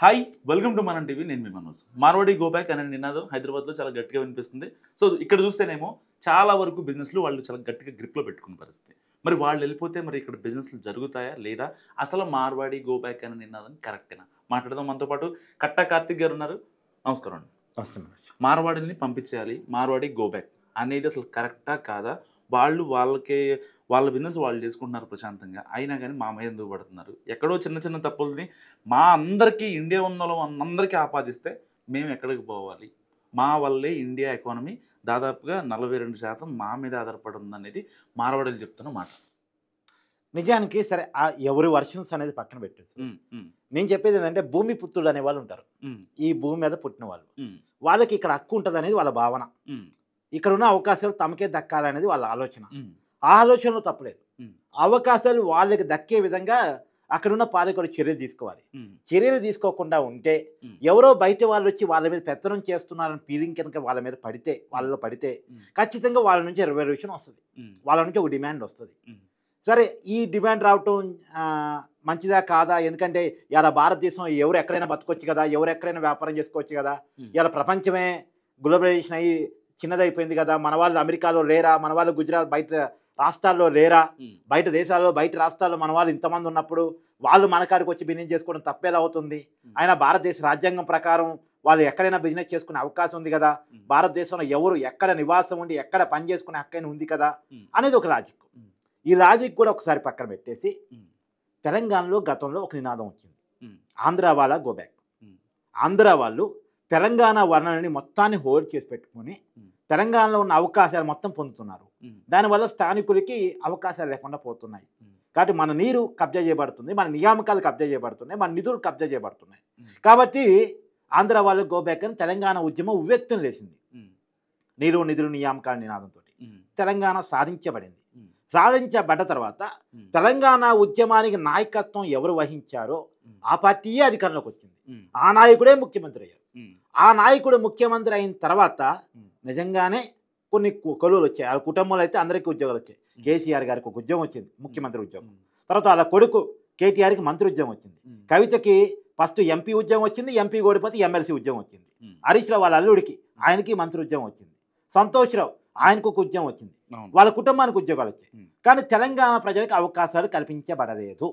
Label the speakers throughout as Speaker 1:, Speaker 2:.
Speaker 1: Hi welcome to మనం TV. నేను మీ Manoj. Marwadi go back అనే నినాదం హైదరాబాద్లో చాలా గట్టిగా వినిపిస్తుంది. సో ఇక్కడ చూస్తేనేమో చాలా వరకు బిజినెస్లు వాళ్ళు చాలా గట్టిగా గ్రిప్లో పెట్టుకున్న పరిస్థితి. మరి వాళ్ళు వెళ్ళిపోతే మరి ఇక్కడ బిజినెస్లు జరుగుతాయా లేదా? అసలు మార్వాడి గో బ్యాక్ అనే నినాదం కరెక్టేనా? మాట్లాడదాం. మనతో పాటు కట్టా కార్తిక్ గారు ఉన్నారు. నమస్కారం అండి.
Speaker 2: నమస్కారం.
Speaker 1: మార్వాడిని పంపించేయాలి, మార్వాడి గో బ్యాక్ అనేది అసలు కరెక్టా కాదా? వాళ్ళ బిజినెస్ వాళ్ళు చేసుకుంటున్నారు ప్రశాంతంగా, అయినా కానీ మా మీద ఎందుకు పడుతున్నారు? ఎక్కడో చిన్న చిన్న తప్పుల్ని మా అందరికీ, ఇండియా ఉన్న అందరికీ ఆపాదిస్తే మేము ఎక్కడికి పోవాలి? మా వల్లే ఇండియా ఎకానమీ దాదాపుగా 42% మా మీద ఆధారపడి ఉందనేది మార్వాడీలు చెప్తున్న మాట.
Speaker 2: నిజానికి సరే ఎవరి వర్షన్స్ అనేది పక్కన పెట్టేసి నేను చెప్పేది ఏంటంటే భూమి పుత్రులు అనే వాళ్ళు ఉంటారు. ఈ భూమి మీద పుట్టిన వాళ్ళు, వాళ్ళకి ఇక్కడ హక్కు ఉంటుంది అనేది వాళ్ళ భావన. ఇక్కడ ఉన్న అవకాశాలు తమకే దక్కాలనేది వాళ్ళ ఆలోచన. ఆ ఆలోచనలో తప్పలేదు. అవకాశాలు వాళ్ళకి దక్కే విధంగా అక్కడున్న పాలకులు చర్యలు తీసుకోవాలి. చర్యలు తీసుకోకుండా ఉంటే ఎవరో బయట వాళ్ళు వచ్చి వాళ్ళ మీద పెత్తనం చేస్తున్నారని ఫీలింగ్ కనుక వాళ్ళలో పడితే ఖచ్చితంగా వాళ్ళ నుంచి రిజర్వేషన్ వస్తుంది, వాళ్ళ నుంచి ఒక డిమాండ్ వస్తుంది. సరే, ఈ డిమాండ్ రావటం మంచిదా కాదా? ఎందుకంటే ఇలా భారతదేశం ఎవరు ఎక్కడైనా బతకొచ్చు కదా, ఎవరు ఎక్కడైనా వ్యాపారం చేసుకోవచ్చు కదా, ఇలా ప్రపంచమే గ్లోబలైజేషన్ అయ్యి చిన్నదైపోయింది కదా, మన వాళ్ళు అమెరికాలో లేరా, మన వాళ్ళు గుజరాత్ బయట రాష్ట్రాల్లో లేరా, బయట దేశాల్లో బయట రాష్ట్రాల్లో మన వాళ్ళు ఇంతమంది ఉన్నప్పుడు వాళ్ళు మన కాడికి వచ్చి బిజినెస్ చేసుకోవడం తప్పేలా అవుతుంది? అయినా భారతదేశ రాజ్యాంగం ప్రకారం వాళ్ళు ఎక్కడైనా బిజినెస్ చేసుకునే అవకాశం ఉంది కదా, భారతదేశంలో ఎవరు ఎక్కడ నివాసం ఉండి ఎక్కడ పని చేసుకునే హక్కైనా ఉంది కదా అనేది ఒక లాజిక్. ఈ లాజిక్ కూడా ఒకసారి పక్కన పెట్టేసి తెలంగాణలో గతంలో ఒక నినాదం వచ్చింది, ఆంధ్ర వాళ్ళ గో బ్యాక్. ఆంధ్ర వాళ్ళు తెలంగాణ వర్ణాలని మొత్తాన్ని హోల్డ్ చేసి పెట్టుకొని తెలంగాణలో ఉన్న అవకాశాలు మొత్తం పొందుతున్నారు. దానివల్ల స్థానికులకి అవకాశాలు లేకుండా పోతున్నాయి. కాబట్టి మన నీరు కబ్జా చేయబడుతుంది, మన నియామకాలు కబ్జా చేయబడుతున్నాయి, మన నిధులు కబ్జా చేయబడుతున్నాయి. కాబట్టి ఆంధ్ర వాళ్ళు గో బ్యాక్ అని తెలంగాణ ఉద్యమం ఉవ్వెత్తున లేచింది. నీరు నిధులు నియామకాల నినాదంతో తెలంగాణ సాధించబడింది. సాధించబడ్డ తర్వాత తెలంగాణ ఉద్యమానికి నాయకత్వం ఎవరు వహించారో ఆ పార్టీయే అధికారంలోకి వచ్చింది. ఆ నాయకుడే ముఖ్యమంత్రి అయ్యారు. ఆ నాయకుడు ముఖ్యమంత్రి అయిన తర్వాత నిజంగానే కొన్ని కొలువులు వచ్చాయి. ఆ కుటుంబంలో అయితే అందరికీ ఉద్యోగాలు వచ్చాయి. కేసీఆర్ గారికి ఒక ఉద్యోగం వచ్చింది, ముఖ్యమంత్రి ఉద్యోగం. తర్వాత వాళ్ళ కొడుకు కేటీఆర్కి మంత్రి ఉద్యోగం వచ్చింది. కవితకి ఫస్ట్ ఎంపీ ఉద్యోగం వచ్చింది, ఎంపీ ఓడిపోతే ఎమ్మెల్సీ ఉద్యోగం వచ్చింది. హరీష్ రావు వాళ్ళ అల్లుడికి ఆయనకి మంత్రి ఉద్యోగం వచ్చింది. సంతోష్ రావు ఆయనకు ఒక ఉద్యోగం వచ్చింది. వాళ్ళ కుటుంబానికి ఉద్యోగాలు వచ్చాయి. కానీ తెలంగాణ ప్రజలకు అవకాశాలు కల్పించబడలేదు.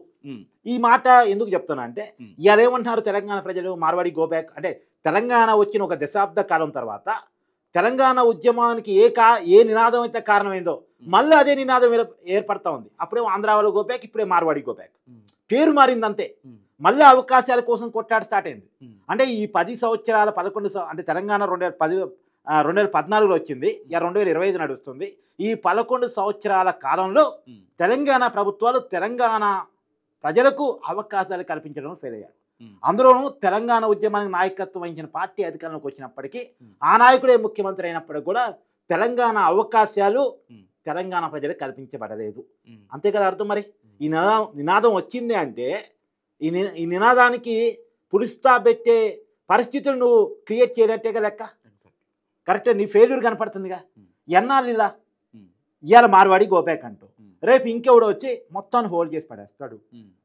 Speaker 2: ఈ మాట ఎందుకు చెప్తున్నా అంటే, ఇవాళ ఏమంటున్నారు తెలంగాణ ప్రజలు మార్వాడి గో బ్యాక్ అంటే, తెలంగాణ వచ్చిన ఒక దశాబ్ద కాలం తర్వాత తెలంగాణ ఉద్యమానికి ఏ నినాదం అయితే కారణమైందో మళ్ళీ అదే నినాదం ఏర్పడతా ఉంది. అప్పుడే ఆంధ్ర వాళ్ళు గో బ్యాక్, ఇప్పుడే మార్వాడి గో బ్యాక్. పేరు మారింది అంతే. మళ్ళీ అవకాశాల కోసం కొట్టాడు స్టార్ట్ అయింది. అంటే ఈ 10 సంవత్సరాల 11 అంటే తెలంగాణ 2014లో వచ్చింది, 2025 నడుస్తుంది. ఈ 11 సంవత్సరాల కాలంలో తెలంగాణ ప్రభుత్వాలు తెలంగాణ ప్రజలకు అవకాశాలు కల్పించడంలో ఫెయిల్ అయ్యారు. అందులోనూ తెలంగాణ ఉద్యమానికి నాయకత్వం వహించిన పార్టీ అధికారంలోకి వచ్చినప్పటికీ, ఆ నాయకుడే ముఖ్యమంత్రి అయినప్పటికీ కూడా తెలంగాణ అవకాశాలు తెలంగాణ ప్రజలకు కల్పించబడలేదు. అంతే కదా అర్థం. మరి ఈ నినాదం వచ్చింది అంటే ఈ నినాదానికి పులిస్తా పెట్టే పరిస్థితులు నువ్వు క్రియేట్ చేయనట్టేగా లెక్క. కరెక్టే, నీ ఫెయిల్యూర్ కనపడుతుందిగా. ఎన్నాళ్ళు ఇలా ఇవాళ మార్వాడి గోబ్యాక్ అంటూ రేపు ఇంకెవడో వచ్చి మొత్తాన్ని హోల్డ్ చేసి పడేస్తాడు.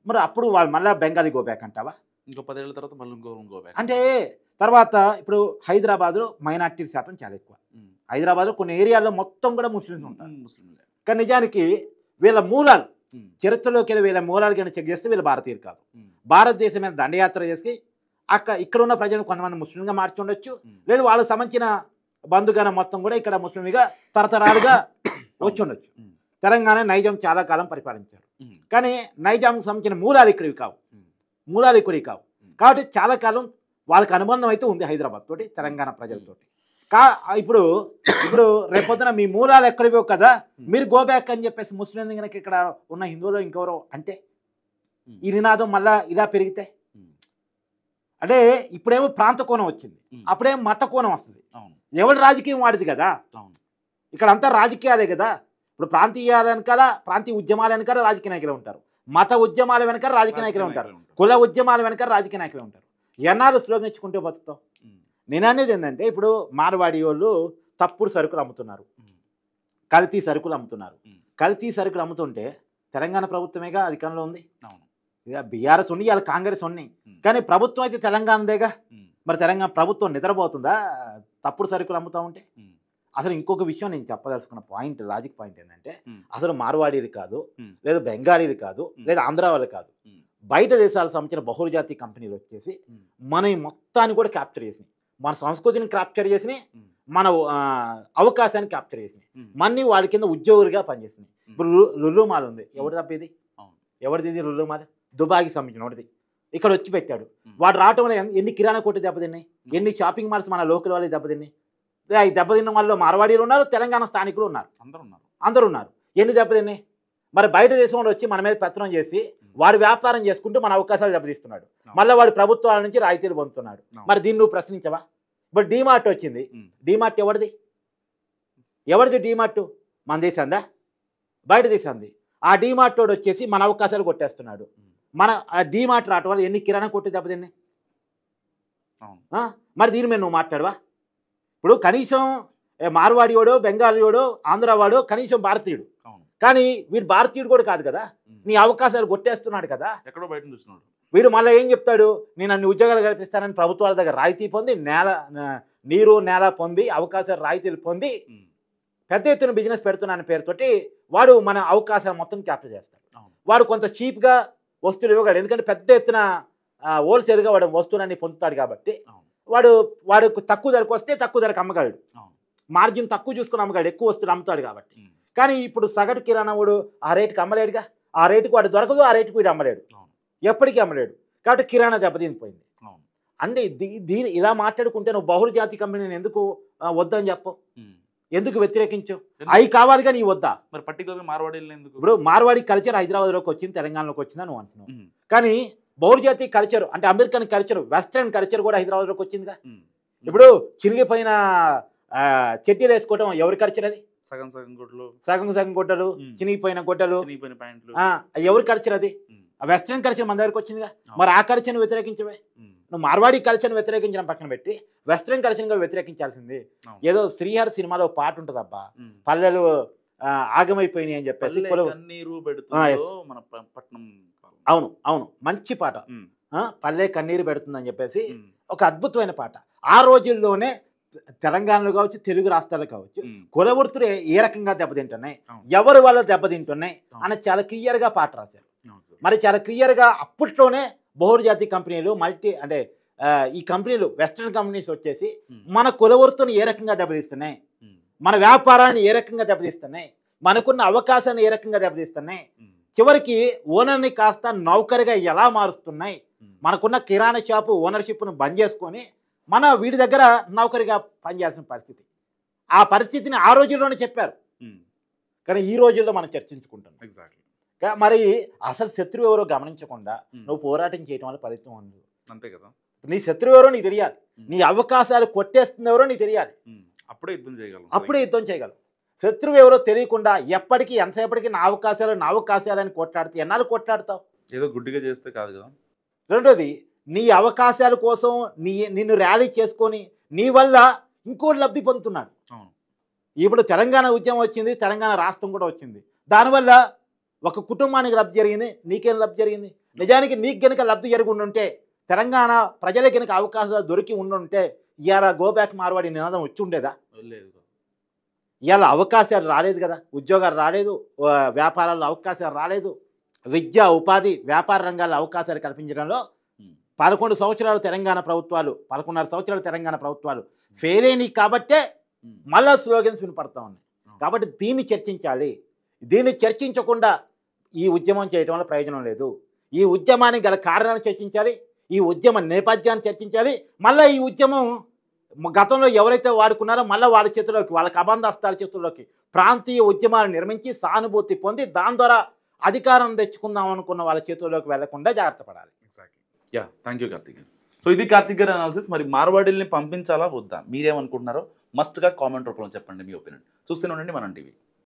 Speaker 2: మరి అప్పుడు వాళ్ళు మళ్ళీ బెంగాలీ గోబ్యాక్ అంటావా?
Speaker 1: ఇంకో 10 ఏళ్ళ తర్వాత మళ్ళీ గోబ్యాక్
Speaker 2: అంటే తర్వాత ఇప్పుడు హైదరాబాద్లో మైనార్టీ శాతం చాలా ఎక్కువ. హైదరాబాద్లో కొన్ని ఏరియాల్లో మొత్తం కూడా ముస్లింలు ఉంటారు. కానీ నిజానికి వీళ్ళ మూలాలు చరిత్రలోకి వెళ్ళి వీళ్ళ మూలాలు కానీ చెక్ చేస్తే వీళ్ళ భారతీయులు కాదు. భారతదేశం మీద దండయాత్ర చేసి ఇక్కడ ఉన్న ప్రజలు కొంతమంది ముస్లింగా మార్చి ఉండొచ్చు, లేదు వాళ్ళకి సంబంధించిన బంధుగణం మొత్తం కూడా ఇక్కడ ముస్లింగా తరతరాలుగా వచ్చి ఉండొచ్చు. తెలంగాణ నైజాం చాలా కాలం పరిపాలించారు. కానీ నైజాంకి సంబంధించిన మూలాలు ఇక్కడివి కావు, కాబట్టి చాలా కాలం వాళ్ళకి అనుబంధం అయితే ఉంది హైదరాబాద్ తోటి, తెలంగాణ ప్రజలతోటి. ఇప్పుడు రేపొద్దున మీ మూలాలు ఎక్కడివో కదా, మీరు గో బ్యాక్ అని చెప్పేసి ముస్లిం కనుక ఇక్కడ ఉన్న హిందువులు ఇంకెవరో అంటే ఈ నినాదం మళ్ళా ఇలా పెరిగితే అంటే ఇప్పుడేమో ప్రాంత కోణం వచ్చింది, అప్పుడేమో మత కోణం వస్తుంది. ఎవరి రాజకీయం వాడిది కదా, ఇక్కడ అంతా రాజకీయాలే కదా. ఇప్పుడు ప్రాంతీయ ఉద్యమాల వెనకాల రాజకీయ నాయకులు ఉంటారు, మత ఉద్యమాల వెనకాల రాజకీయ నాయకులు ఉంటారు, కుల ఉద్యమాల వెనకాల రాజకీయ నాయకులు ఉంటారు. ఎన్నాళ్ళు స్లోగన్ ఇచ్చుకుంటే బతుకుతాం? నేను అనేది ఏంటంటే, ఇప్పుడు మార్వాడి వాళ్ళు తప్పుడు సరుకులు అమ్ముతున్నారు, కల్తీ సరుకులు అమ్ముతున్నారు. కల్తీ సరుకులు అమ్ముతుంటే తెలంగాణ ప్రభుత్వమేగా అధికారంలో ఉంది. ఇక బీఆర్ఎస్ ఉన్నాయి, ఇవాళ కాంగ్రెస్ ఉన్నాయి, కానీ ప్రభుత్వం అయితే తెలంగాణదేగా. మరి తెలంగాణ ప్రభుత్వం నిద్రపోతుందా తప్పుడు సరుకులు అమ్ముతూ ఉంటే? అసలు ఇంకొక విషయం నేను చెప్పదలుచుకున్న పాయింట్, లాజిక్ పాయింట్ ఏంటంటే, అసలు మార్వాడీది కాదు, లేదా బెంగాలీది కాదు, లేదా ఆంధ్ర వాళ్ళు కాదు, బయట దేశాలకు సంబంధించిన బహుళజాతి కంపెనీలు వచ్చేసి మన మొత్తాన్ని కూడా క్యాప్చర్ చేసినాయి, మన సంస్కృతిని క్యాప్చర్ చేసినాయి, మన అవకాశాన్ని క్యాప్చర్ చేసినాయి, మన్ని వాళ్ళ కింద ఉద్యోగులుగా పనిచేసినాయి. ఇప్పుడు లుల్లు మాల్ ఉంది, ఎవరు తప్ప ఇది? ఎవరిది ఇది? లుల్లు మాల్ దుబాయ్కి సంబంధించిన ఒకటిది. ఇక్కడ వచ్చి పెట్టాడు, వాడు రావటం వల్ల ఎన్ని కిరాణా కొట్టు దెబ్బతిన్నాయి, ఎన్ని షాపింగ్ మాల్స్ మన లోకల్ వాళ్ళకి దెబ్బతిన్నాయి. ఈ దెబ్బతిన్న వాళ్ళు మార్వాడీలు ఉన్నారు, తెలంగాణ స్థానికులు ఉన్నారు, అందరూ ఉన్నారు. ఎన్ని దెబ్బతిన్నాయి? మరి బయట దేశంలో వచ్చి మన మీద పెత్తనం చేసి వాడు వ్యాపారం చేసుకుంటూ మన అవకాశాలు దెబ్బతీస్తున్నాడు, మళ్ళీ వాడు ప్రభుత్వాల నుంచి రాయితీలు పొందుతున్నాడు. మరి దీన్ని నువ్వు ప్రశ్నించవా? ఇప్పుడు డీమార్ట్ వచ్చింది, డీమార్ట్ ఎవరిది? డీమార్ట్ మన దేశందా, బయట దేశంది. ఆ డీమార్ట్ వాడు వచ్చేసి మన అవకాశాలు కొట్టేస్తున్నాడు. మన డీమార్ట్ రావటం వల్ల ఎన్ని కిరాణా కొట్టి దెబ్బతిన్నాయి? మరి దీని మీద నువ్వు మాట్లాడవా? ఇప్పుడు కనీసం మార్వాడివాడో, బెంగాలీవాడో, ఆంధ్రావాడో కనీసం భారతీయుడు, కానీ వీడు భారతీయుడు కూడా కాదు కదా, నీ అవకాశాలు కొట్టేస్తున్నాడు కదా, ఎక్కడో బయట చూస్తున్నాడు. వీడు మళ్ళీ ఏం చెప్తాడు, నేను అన్ని ఉద్యోగాలు కల్పిస్తానని ప్రభుత్వాల దగ్గర రాయితీ పొంది, నీరు నేల పొంది, అవకాశాలు రాయితీలు పొంది పెద్ద ఎత్తున బిజినెస్ పెడుతున్నాను పేరుతోటి వాడు మన అవకాశాలు మొత్తం క్యాప్చర్ చేస్తాడు. వాడు కొంత చీప్గా వస్తువులు ఇవ్వగలడు, ఎందుకంటే పెద్ద ఎత్తున హోల్సేల్గా వాడు వస్తువులన్నీ పొందుతాడు కాబట్టి వాడు తక్కువ ధరకు వస్తే తక్కువ ధరకు అమ్మగలడు, మార్జిన్ తక్కువ చూసుకుని అమ్మగలడు, ఎక్కువ వస్తువులు అమ్ముతాడు కాబట్టి. కానీ ఇప్పుడు సగటు కిరాణా వాడు ఆ రేటుకి అమ్మలేడుగా, ఆ రేటుకు వాడు దొరకదు, ఆ రేటుకు వీడు అమ్మలేడు, ఎప్పటికీ అమ్మలేడు. కాబట్టి కిరాణా దెబ్బతినిపోయింది. అంటే దీని ఇలా మాట్లాడుకుంటే నువ్వు బహుళజాతి కంపెనీని ఎందుకు వద్దని చెప్పు, ఎందుకు వ్యతిరేకించు? అవి కావాలి కానీ వద్దా? మరి పర్టికులర్గా మార్వాడీలు ఎందుకు? ఇప్పుడు మార్వాడి కల్చర్ హైదరాబాద్లోకి వచ్చింది, తెలంగాణలోకి వచ్చిందా నువ్వు అంటున్నావు, కానీ బహుళజాతి కల్చర్ అంటే అమెరికన్ కల్చర్, వెస్ట్రన్ కల్చర్ కూడా హైదరాబాద్లోకి వచ్చిందిగా. ఇప్పుడు చినిగిపోయిన చెట్టీలు వేసుకోవడం ఎవరి కల్చర్? అది సగం గుడ్డలు, చినిగిపోయిన గుడ్డలు, ఎవరి కల్చర్? అది వెస్ట్రన్ కల్చర్ మన దగ్గరకు వచ్చిందిగా. మరి ఆ కల్చర్ని వ్యతిరేకించవే. నువ్వు మార్వాడి కల్చర్ని వ్యతిరేకించడం పక్కన పెట్టి వెస్ట్రన్ కల్చర్ని కూడా వ్యతిరేకించాల్సింది. ఏదో శ్రీహరి సినిమాలో పాట ఉంటుంది అబ్బా, పల్లెలు ఆగమైపోయినాయి అని చెప్పేసి, అవును అవును మంచి పాట, పల్లె కన్నీరు పెడుతుందని చెప్పేసి ఒక అద్భుతమైన పాట. ఆ రోజుల్లోనే తెలంగాణలో కావచ్చు, తెలుగు రాష్ట్రాలు కావచ్చు, కుల వృత్తులు ఏ రకంగా దెబ్బతింటున్నాయి, ఎవరి వల్ల దెబ్బతింటున్నాయి అని చాలా క్లియర్గా పాట రాశారు. మరి చాలా క్లియర్గా అప్పట్లోనే బహుళజాతి కంపెనీలు ఈ కంపెనీలు వెస్ట్రన్ కంపెనీస్ వచ్చేసి మన కుల వృత్తుని ఏ రకంగా దెబ్బతీస్తున్నాయి, మన వ్యాపారాన్ని ఏ రకంగా దెబ్బతీస్తున్నాయి, మనకున్న అవకాశాన్ని ఏ రకంగా దెబ్బతీస్తున్నాయి, చివరికి ఓనర్ని కాస్త నౌకరిగా ఎలా మారుస్తున్నాయి, మనకున్న కిరాణా షాపు ఓనర్షిప్ను బంద్ చేసుకొని మన వీడి దగ్గర నౌకరిగా పనిచేయాల్సిన పరిస్థితి. ఆ పరిస్థితిని ఆ రోజుల్లోనే చెప్పారు, కానీ ఈ రోజుల్లో మనం చర్చించుకుంటాం. మరి అసలు శత్రువు ఎవరో గమనించకుండా నువ్వు పోరాటం చేయడం వల్ల ఫలితం ఉంది, అంతే కదా. నీ శత్రువు ఎవరో నీకు తెలియాలి, నీ అవకాశాలు కొట్టేస్తుంది ఎవరో నీకు తెలియాలి, అప్పుడే యుద్ధం చేయగలవు. శత్రువు ఎవరో తెలియకుండా ఎప్పటికీ ఎంతసేపటికి నా అవకాశాలని కొట్లాడితే ఎన్నాళ్ళు కొట్లాడతావు? ఏదో గుడ్డిగా చేస్తే కాదు కదా. రెండోది, నీ అవకాశాల కోసం నిన్ను ర్యాలీ చేసుకొని నీ వల్ల ఇంకోటి లబ్ధి పొందుతున్నాడు. ఇప్పుడు తెలంగాణ ఉద్యమం వచ్చింది, తెలంగాణ రాష్ట్రం కూడా వచ్చింది, దానివల్ల ఒక కుటుంబానికి లబ్ధి జరిగింది, నీకేం లబ్ధి జరిగింది? నిజానికి నీకు గనుక లబ్ధి జరిగి ఉండుంటే, తెలంగాణ ప్రజలకు గనుక అవకాశాలు దొరికి ఉండుంటే ఇవాళ గోబ్యాక్ మార్వాడి నినాదం వచ్చి ఉండేదా? ఇవాళ అవకాశాలు రాలేదు కదా, ఉద్యోగాలు రాలేదు, వ్యాపారాల్లో అవకాశాలు రాలేదు, విద్య ఉపాధి వ్యాపార రంగాల్లో అవకాశాలు కల్పించడంలో 11 సంవత్సరాలు తెలంగాణ ప్రభుత్వాలు, 11.5 సంవత్సరాలు తెలంగాణ ప్రభుత్వాలు ఫెయిల్ అయినాయి. కాబట్టే మళ్ళా స్లోగన్స్ వినపడతా ఉన్నాయి. కాబట్టి దీన్ని చర్చించాలి. దీన్ని చర్చించకుండా ఈ ఉద్యమం చేయడం వల్ల ప్రయోజనం లేదు. ఈ ఉద్యమానికి గల కారణాన్ని చర్చించాలి, ఈ ఉద్యమ నేపథ్యాన్ని చర్చించాలి. మళ్ళీ ఈ ఉద్యమం గతంలో ఎవరైతే వాడుకున్నారో మళ్ళీ వాళ్ళ చేతుల్లోకి, వాళ్ళ కబంధస్తాల చేతుల్లోకి ప్రాంతీయ ఉద్యమాలు నిర్మించి సానుభూతి పొంది దాని ద్వారా అధికారం తెచ్చుకుందాం అనుకున్న వాళ్ళ చేతుల్లోకి వెళ్లకుండా జాగ్రత్త పడాలి.
Speaker 1: యా, థ్యాంక్ యూ కార్తిక్ గారు. సో ఇది కార్తిక్ గారి అనాలిసిస్. మరి మార్వాడీల్ని పంపించాలా వద్దా, మీరేమనుకుంటున్నారో మస్ట్గా కామెంట్ రూపంలో చెప్పండి మీ ఒపీనియన్. చూస్తూనే ఉండండి మనం టీవీ.